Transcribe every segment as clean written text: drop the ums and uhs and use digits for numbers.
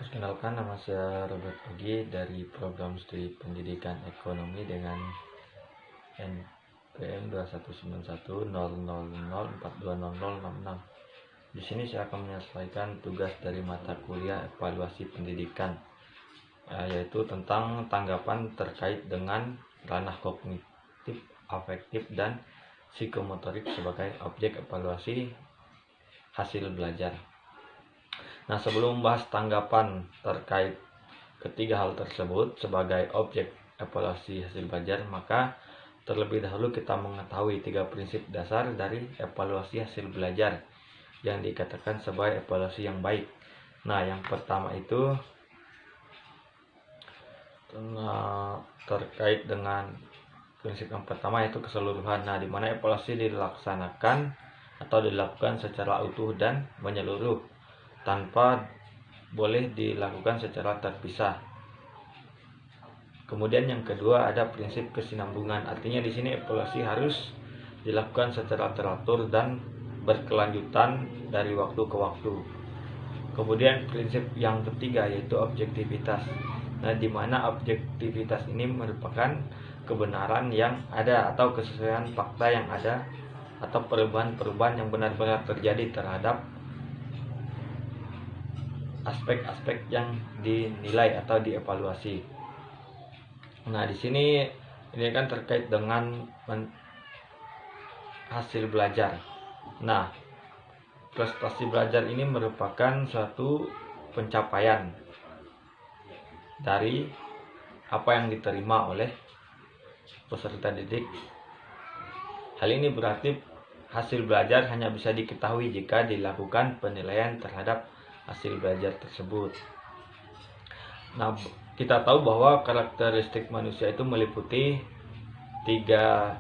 Perkenalkan, nama saya Robert Ogi dari program studi pendidikan ekonomi dengan NPM 21910004200066. Di sini saya akan menyelesaikan tugas dari mata kuliah evaluasi pendidikan, yaitu tentang tanggapan terkait dengan ranah kognitif, afektif, dan psikomotorik sebagai objek evaluasi hasil belajar. Nah, sebelum membahas tanggapan terkait ketiga hal tersebut sebagai objek evaluasi hasil belajar, maka terlebih dahulu kita mengetahui tiga prinsip dasar dari evaluasi hasil belajar yang dikatakan sebagai evaluasi yang baik. Nah, yang pertama itu terkait dengan prinsip yang pertama, yaitu keseluruhan. Nah, di mana evaluasi dilaksanakan atau dilakukan secara utuh dan menyeluruh, tanpa boleh dilakukan secara terpisah. Kemudian yang kedua ada prinsip kesinambungan. Artinya di sini evaluasi harus dilakukan secara teratur dan berkelanjutan dari waktu ke waktu. Kemudian prinsip yang ketiga yaitu objektivitas. Nah, di mana objektivitas ini merupakan kebenaran yang ada atau kesesuaian fakta yang ada atau perubahan-perubahan yang benar-benar terjadi terhadap aspek-aspek yang dinilai atau dievaluasi. Nah, di sini ini kan terkait dengan hasil belajar. Nah, prestasi belajar ini merupakan suatu pencapaian dari apa yang diterima oleh peserta didik. Hal ini berarti hasil belajar hanya bisa diketahui jika dilakukan penilaian terhadap hasil belajar tersebut. Nah, kita tahu bahwa karakteristik manusia itu meliputi tiga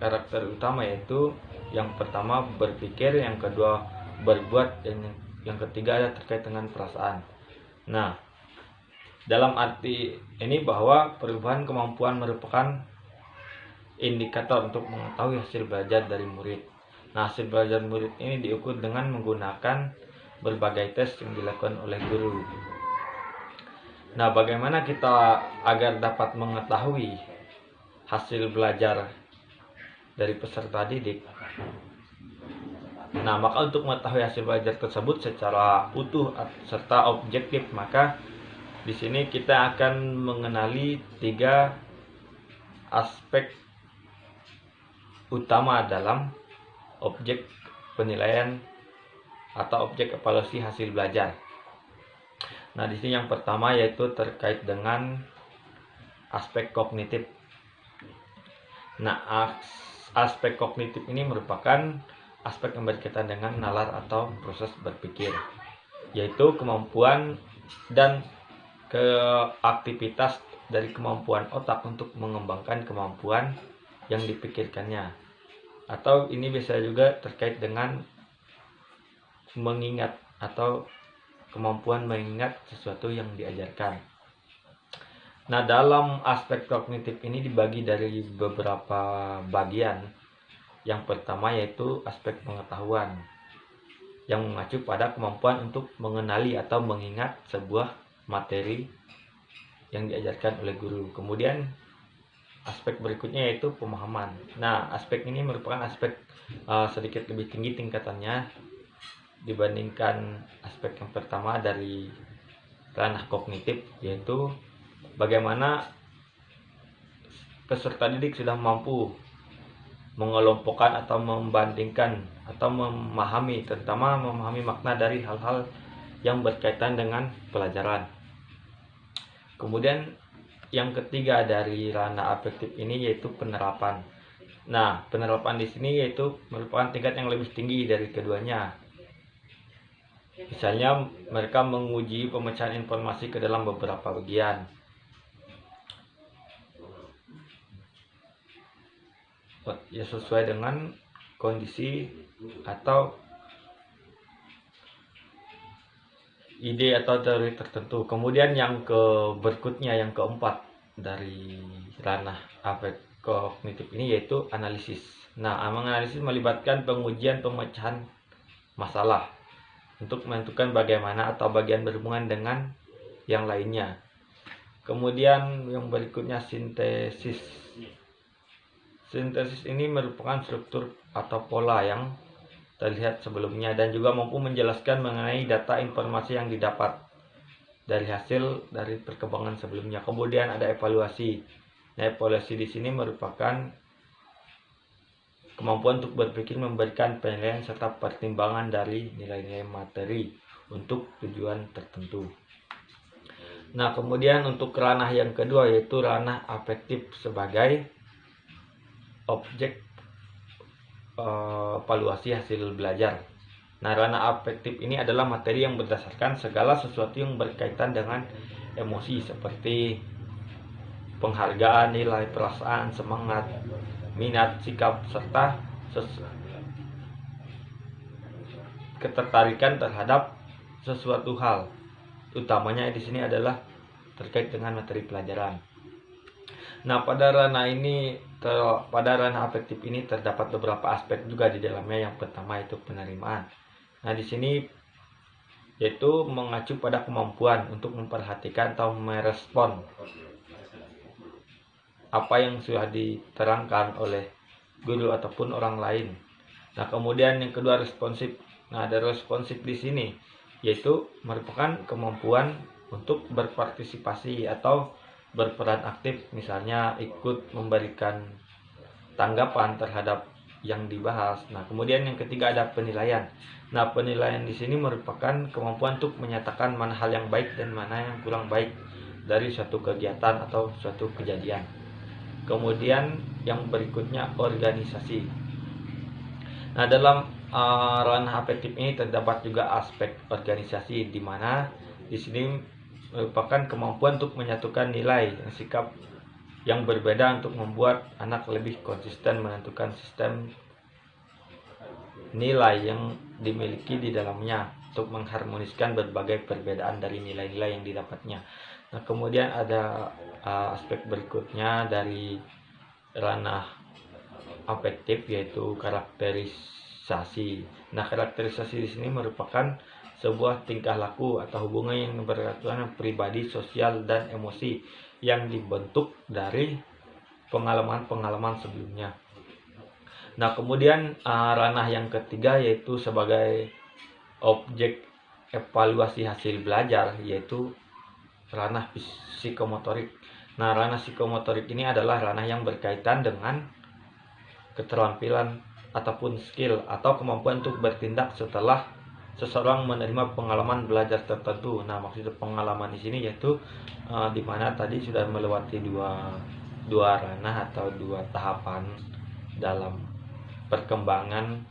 karakter utama, yaitu yang pertama berpikir, yang kedua berbuat, dan yang ketiga ada terkait dengan perasaan. Nah, dalam arti ini bahwa perubahan kemampuan merupakan indikator untuk mengetahui hasil belajar dari murid. Nah, hasil belajar murid ini diukur dengan menggunakan berbagai tes yang dilakukan oleh guru. Nah, bagaimana kita agar dapat mengetahui hasil belajar dari peserta didik? Nah, maka untuk mengetahui hasil belajar tersebut secara utuh serta objektif, maka di sini kita akan mengenali tiga aspek utama dalam objek penilaian atau objek evaluasi hasil belajar. Nah, di sini yang pertama yaitu terkait dengan aspek kognitif. Nah, aspek kognitif ini merupakan aspek yang berkaitan dengan nalar atau proses berpikir, yaitu kemampuan dan aktivitas dari kemampuan otak untuk mengembangkan kemampuan yang dipikirkannya. Atau ini bisa juga terkait dengan mengingat atau kemampuan mengingat sesuatu yang diajarkan. Nah, dalam aspek kognitif ini dibagi dari beberapa bagian. Yang pertama yaitu aspek pengetahuan, yang mengacu pada kemampuan untuk mengenali atau mengingat sebuah materi yang diajarkan oleh guru. Kemudian aspek berikutnya yaitu pemahaman. Nah, aspek ini merupakan aspek sedikit lebih tinggi tingkatannya dibandingkan aspek yang pertama dari ranah kognitif, yaitu bagaimana peserta didik sudah mampu mengelompokkan atau membandingkan atau memahami, terutama memahami makna dari hal-hal yang berkaitan dengan pelajaran. Kemudian yang ketiga dari ranah afektif ini yaitu penerapan. Nah, penerapan di sini yaitu merupakan tingkat yang lebih tinggi dari keduanya. Misalnya mereka menguji pemecahan informasi ke dalam beberapa bagian. Ya, sesuai dengan kondisi atau ide atau teori tertentu. Kemudian yang berikutnya, yang keempat dari ranah afek kognitif ini yaitu analisis. Nah, menganalisis melibatkan pengujian pemecahan masalah. untuk menentukan bagaimana atau bagian berhubungan dengan yang lainnya. Kemudian yang berikutnya sintesis. Sintesis ini merupakan struktur atau pola yang terlihat sebelumnya dan juga mampu menjelaskan mengenai data informasi yang didapat dari hasil dari perkembangan sebelumnya. Kemudian ada evaluasi. Nah, evaluasi di sini merupakan kemampuan untuk berpikir, memberikan penilaian serta pertimbangan dari nilai-nilai materi untuk tujuan tertentu. Nah, kemudian untuk ranah yang kedua yaitu ranah afektif sebagai objek evaluasi hasil belajar. Nah, ranah afektif ini adalah materi yang berdasarkan segala sesuatu yang berkaitan dengan emosi seperti penghargaan, nilai, perasaan, semangat, minat, sikap, serta ketertarikan terhadap sesuatu hal. Utamanya di sini adalah terkait dengan materi pelajaran. Nah, pada ranah afektif ini terdapat beberapa aspek juga di dalamnya. Yang pertama itu penerimaan. Nah, di sini yaitu mengacu pada kemampuan untuk memperhatikan atau merespon apa yang sudah diterangkan oleh guru ataupun orang lain. Nah, kemudian yang kedua responsif. Nah, ada responsif di sini yaitu merupakan kemampuan untuk berpartisipasi atau berperan aktif, misalnya ikut memberikan tanggapan terhadap yang dibahas. Nah, kemudian yang ketiga ada penilaian. Nah, penilaian di sini merupakan kemampuan untuk menyatakan mana hal yang baik dan mana yang kurang baik dari suatu kegiatan atau suatu kejadian. Kemudian yang berikutnya organisasi. Nah, dalam ranah afektif ini terdapat juga aspek organisasi, di mana di sini merupakan kemampuan untuk menyatukan nilai dan sikap yang berbeda untuk membuat anak lebih konsisten menentukan sistem nilai yang dimiliki di dalamnya untuk mengharmoniskan berbagai perbedaan dari nilai-nilai yang didapatnya. Nah, kemudian ada aspek berikutnya dari ranah afektif yaitu karakterisasi. Nah, karakterisasi di sini merupakan sebuah tingkah laku atau hubungan yang berkaitan pribadi, sosial, dan emosi yang dibentuk dari pengalaman-pengalaman sebelumnya. Nah, kemudian ranah yang ketiga yaitu sebagai objek evaluasi hasil belajar yaitu ranah psikomotorik. Nah, ranah psikomotorik ini adalah ranah yang berkaitan dengan keterampilan ataupun skill atau kemampuan untuk bertindak setelah seseorang menerima pengalaman belajar tertentu. Nah, maksud pengalaman di sini yaitu di mana tadi sudah melewati dua ranah atau dua tahapan dalam perkembangan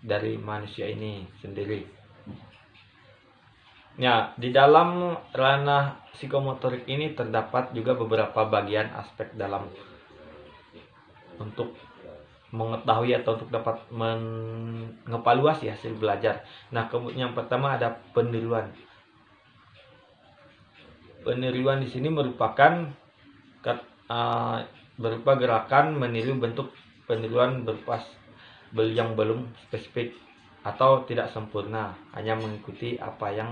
dari manusia ini sendiri. Nah, di dalam ranah psikomotorik ini terdapat juga beberapa bagian aspek dalam untuk mengetahui atau untuk dapat mengevaluasi hasil belajar. Nah, kemudian yang pertama ada peniruan. Peniruan di sini merupakan berupa gerakan meniru bentuk peniruan berupa yang belum spesifik atau tidak sempurna, hanya mengikuti apa yang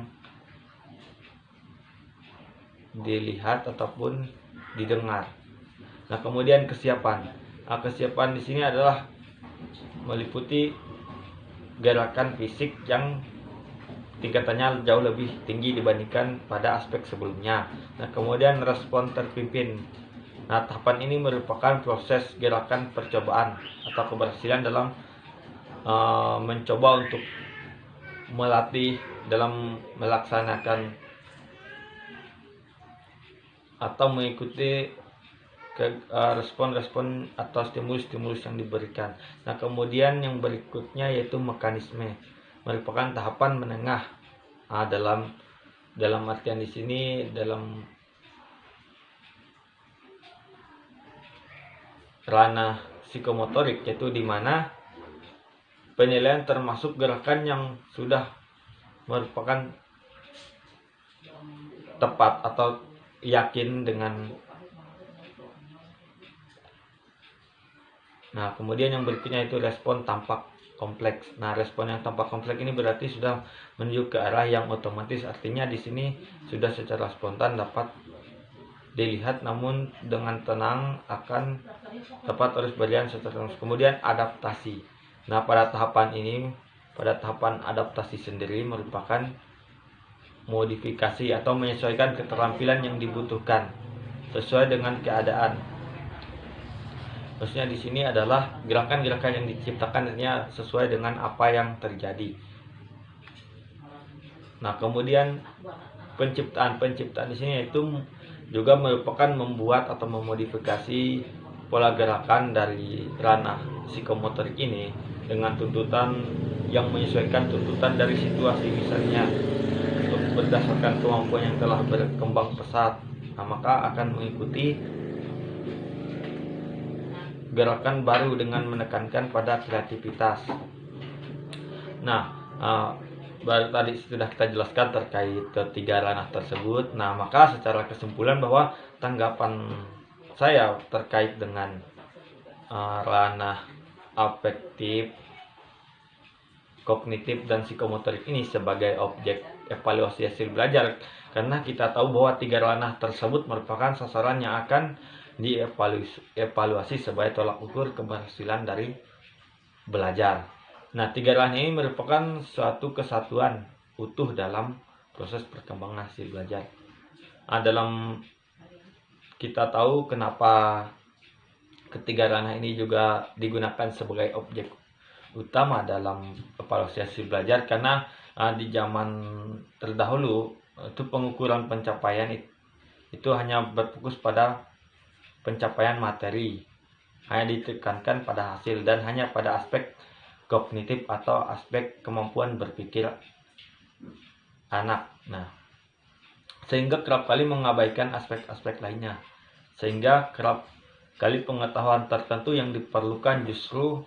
dilihat ataupun didengar. Nah, kemudian kesiapan. Kesiapan di sini adalah meliputi gerakan fisik yang tingkatannya jauh lebih tinggi dibandingkan pada aspek sebelumnya. Nah, kemudian respon terpimpin. Nah, tahapan ini merupakan proses gerakan percobaan atau keberhasilan dalam mencoba untuk melatih dalam melaksanakan atau mengikuti respon-respon atau stimulus-stimulus yang diberikan. Nah, kemudian yang berikutnya yaitu mekanisme, merupakan tahapan menengah dalam artian di sini dalam ranah psikomotorik, yaitu di mana penilaian termasuk gerakan yang sudah merupakan tepat atau yakin dengan. Nah, kemudian yang berikutnya itu respon tampak kompleks. Nah, respon yang tanpa kompleks ini berarti sudah menuju ke arah yang otomatis, artinya di sini sudah secara spontan dapat dilihat, namun dengan tenang akan dapat terus berjalan secara terus. Kemudian adaptasi. Nah, pada tahapan ini, pada tahapan adaptasi sendiri merupakan modifikasi atau menyesuaikan keterampilan yang dibutuhkan sesuai dengan keadaan. Maksudnya di sini adalah gerakan-gerakan yang diciptakan sesuai dengan apa yang terjadi. Nah, kemudian penciptaan di sini itu juga merupakan membuat atau memodifikasi pola gerakan dari ranah psikomotorik ini dengan tuntutan yang menyesuaikan tuntutan dari situasi, misalnya berdasarkan kemampuan yang telah berkembang pesat. Nah, maka akan mengikuti gerakan baru dengan menekankan pada kreativitas. Nah, baru tadi sudah kita jelaskan terkait ketiga ranah tersebut. Nah, maka secara kesimpulan bahwa tanggapan saya terkait dengan ranah afektif, kognitif, dan psikomotorik ini sebagai objek evaluasi hasil belajar, karena kita tahu bahwa tiga ranah tersebut merupakan sasaran yang akan dievaluasi sebagai tolak ukur keberhasilan dari belajar. Nah, tiga ranah ini merupakan suatu kesatuan utuh dalam proses perkembangan hasil belajar. Nah, dalam kita tahu kenapa ketiga ranah ini juga digunakan sebagai objek utama dalam evaluasi hasil belajar, karena di zaman terdahulu itu pengukuran pencapaian itu hanya berfokus pada pencapaian materi, hanya ditekankan pada hasil dan hanya pada aspek kognitif atau aspek kemampuan berpikir anak. Nah, sehingga kerap kali mengabaikan aspek-aspek lainnya, sehingga kerap kali pengetahuan tertentu yang diperlukan justru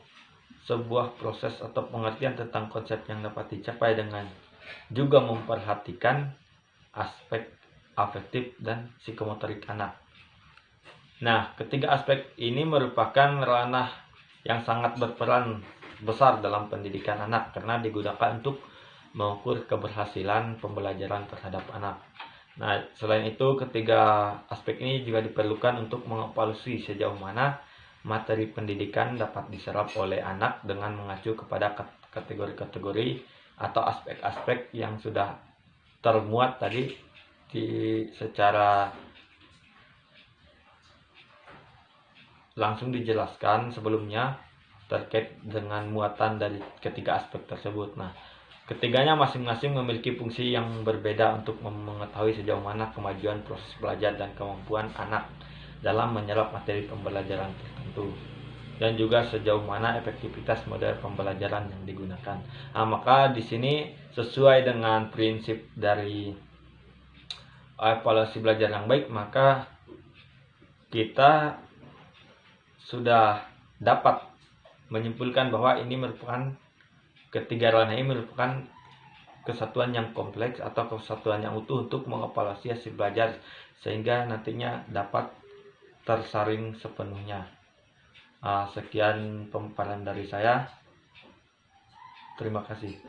sebuah proses atau pengertian tentang konsep yang dapat dicapai dengan juga memperhatikan aspek afektif dan psikomotorik anak. Nah, ketiga aspek ini merupakan ranah yang sangat berperan besar dalam pendidikan anak karena digunakan untuk mengukur keberhasilan pembelajaran terhadap anak. Nah, selain itu, ketiga aspek ini juga diperlukan untuk mengevaluasi sejauh mana materi pendidikan dapat diserap oleh anak dengan mengacu kepada kategori-kategori atau aspek-aspek yang sudah termuat tadi secara langsung dijelaskan sebelumnya terkait dengan muatan dari ketiga aspek tersebut. Nah, ketiganya masing-masing memiliki fungsi yang berbeda untuk mengetahui sejauh mana kemajuan proses belajar dan kemampuan anak dalam menyerap materi pembelajaran tertentu, dan juga sejauh mana efektivitas model pembelajaran yang digunakan. Nah, maka di sini sesuai dengan prinsip dari evaluasi belajar yang baik, maka kita sudah dapat menyimpulkan bahwa ini merupakan ketiga ranah ini merupakan kesatuan yang kompleks atau kesatuan yang utuh untuk mengevaluasi hasil belajar sehingga nantinya dapat tersaring sepenuhnya. Sekian pemaparan dari saya. Terima kasih.